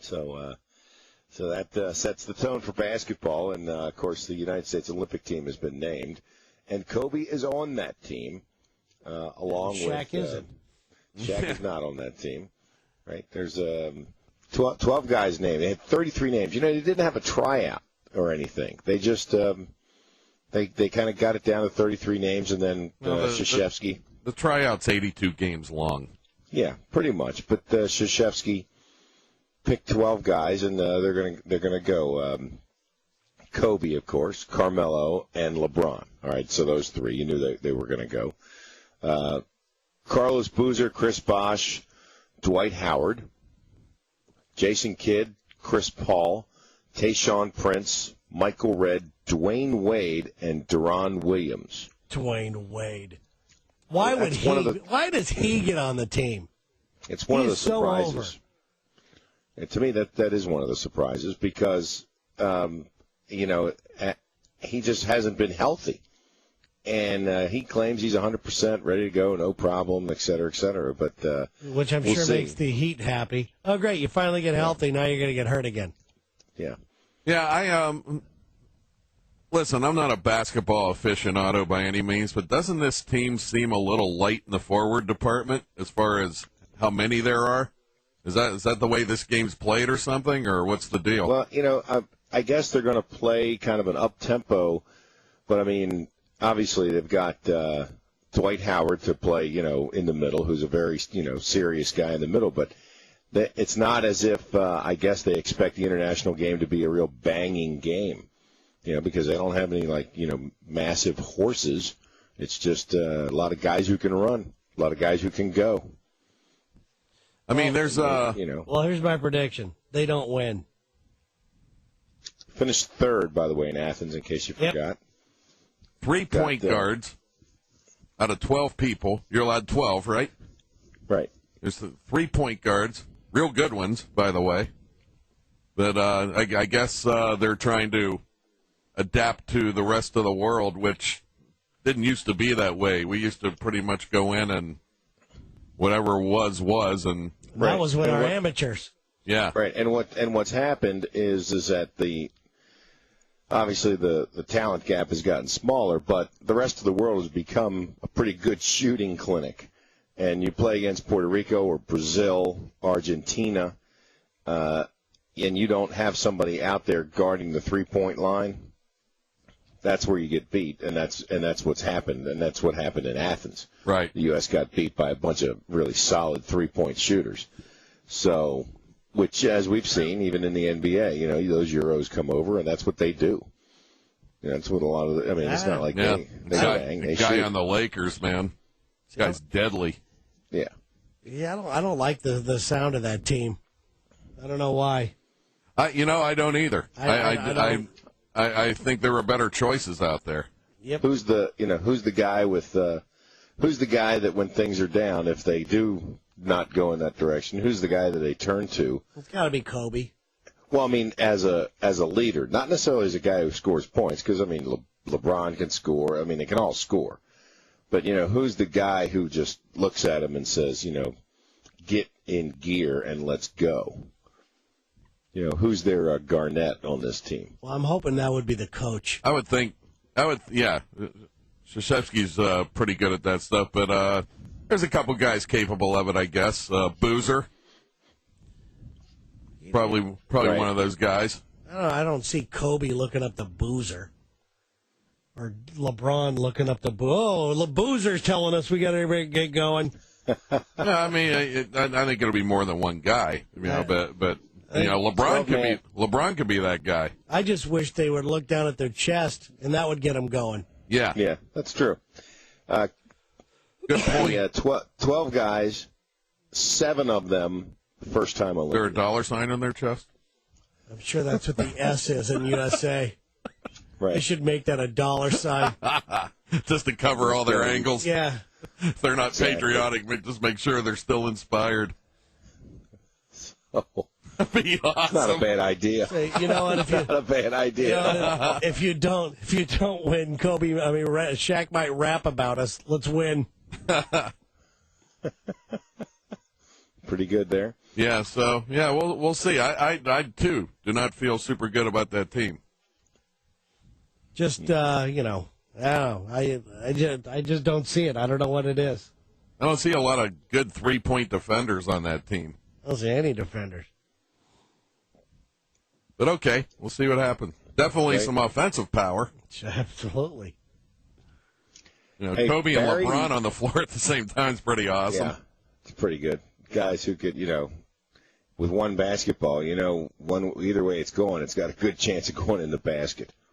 So that sets the tone for basketball, and of course the United States Olympic team has been named, and Kobe is on that team, along Shaq with isn't. Shaq is not on that team, right? There's 12 guys named. They had 33 names. They didn't have a tryout or anything. They just they kind of got it down to 33 names, and then Krzyzewski. The tryout's 82 games long. Yeah, pretty much. But Krzyzewski picked 12 guys, and they're gonna go Kobe, of course, Carmelo, and LeBron. All right, so those three, you knew they were gonna go. Carlos Boozer, Chris Bosh, Dwight Howard, Jason Kidd, Chris Paul, Tayshaun Prince, Michael Redd, Dwayne Wade, and Deron Williams. Dwayne Wade. Why does he get on the team? It's one of the surprises. So over. And to me, that is one of the surprises because, he just hasn't been healthy. And he claims he's 100% ready to go, no problem, et cetera, et cetera. But which I'm sure makes the Heat happy. Oh, great, you finally get healthy. Now you're going to get hurt again. Yeah. Yeah, listen, I'm not a basketball aficionado by any means, but doesn't this team seem a little light in the forward department as far as how many there are? Is that the way this game's played or something, or what's the deal? Well, I guess they're going to play kind of an up-tempo, but, I mean, obviously they've got Dwight Howard to play, in the middle, who's a very, serious guy in the middle, but it's not as if I guess they expect the international game to be a real banging game, because they don't have any, massive horses. It's just a lot of guys who can run, a lot of guys who can go. I mean, there's Well, here's my prediction. They don't win. Finished third, by the way, in Athens, in case you forgot. 3 point guards out of 12 people. You're allowed 12, right? Right. There's the 3 point guards, real good ones, by the way. But I guess they're trying to adapt to the rest of the world, which didn't used to be that way. We used to pretty much go in and whatever was, and that was with our amateurs. Yeah. Right. And what's happened is that obviously the talent gap has gotten smaller, but the rest of the world has become a pretty good shooting clinic. And you play against Puerto Rico or Brazil, Argentina, and you don't have somebody out there guarding the 3-point line. That's where you get beat, and that's what's happened, and that's what happened in Athens. Right. The U.S. got beat by a bunch of really solid 3-point shooters. So, which, as we've seen, even in the NBA, those Euros come over, and that's what they do. That's what a lot of it's not like they bang, they guy shoot. on the Lakers, man. This guy's deadly. Yeah. Yeah, I don't like the sound of that team. I don't know why. I don't either. I think there are better choices out there. Yep. Who's the guy that when things are down, if they do not go in that direction, who's the guy that they turn to? It's got to be Kobe. Well, I mean, as a leader, not necessarily as a guy who scores points, because LeBron can score. I mean, they can all score. But who's the guy who just looks at him and says, get in gear and let's go? Who's their Garnett on this team? Well, I'm hoping that would be the coach. Yeah. Krzyzewski's pretty good at that stuff, but there's a couple guys capable of it, I guess. Boozer, probably right. One of those guys. I don't see Kobe looking up the Boozer. Or LeBron looking up the Boozer's telling us we got to get going. I mean, I think it'll be more than one guy. But LeBron could be that guy. I just wish they would look down at their chest, and that would get them going. Yeah, that's true. Good point. Yeah, 12 guys, 7 of them first-time Olympians. Is there a dollar sign on their chest? I'm sure that's what the S is in USA. Right. They should make that a dollar sign. Just to cover all their angles. Yeah. If they're not patriotic, just make sure they're still inspired. Oh. Be awesome. Not a bad idea. You know what? Not a bad idea. If you don't win, Shaq might rap about us. Let's win. Pretty good there. Yeah, so we'll see. I too do not feel super good about that team. Just I don't know. I just don't see it. I don't know what it is. I don't see a lot of good 3-point defenders on that team. I don't see any defenders. But okay, we'll see what happens. Definitely some offensive power. Absolutely. Hey, Kobe Barry, and LeBron on the floor at the same time is pretty awesome. Yeah, it's pretty good. Guys who could, with one basketball, either way it's going, it's got a good chance of going in the basket.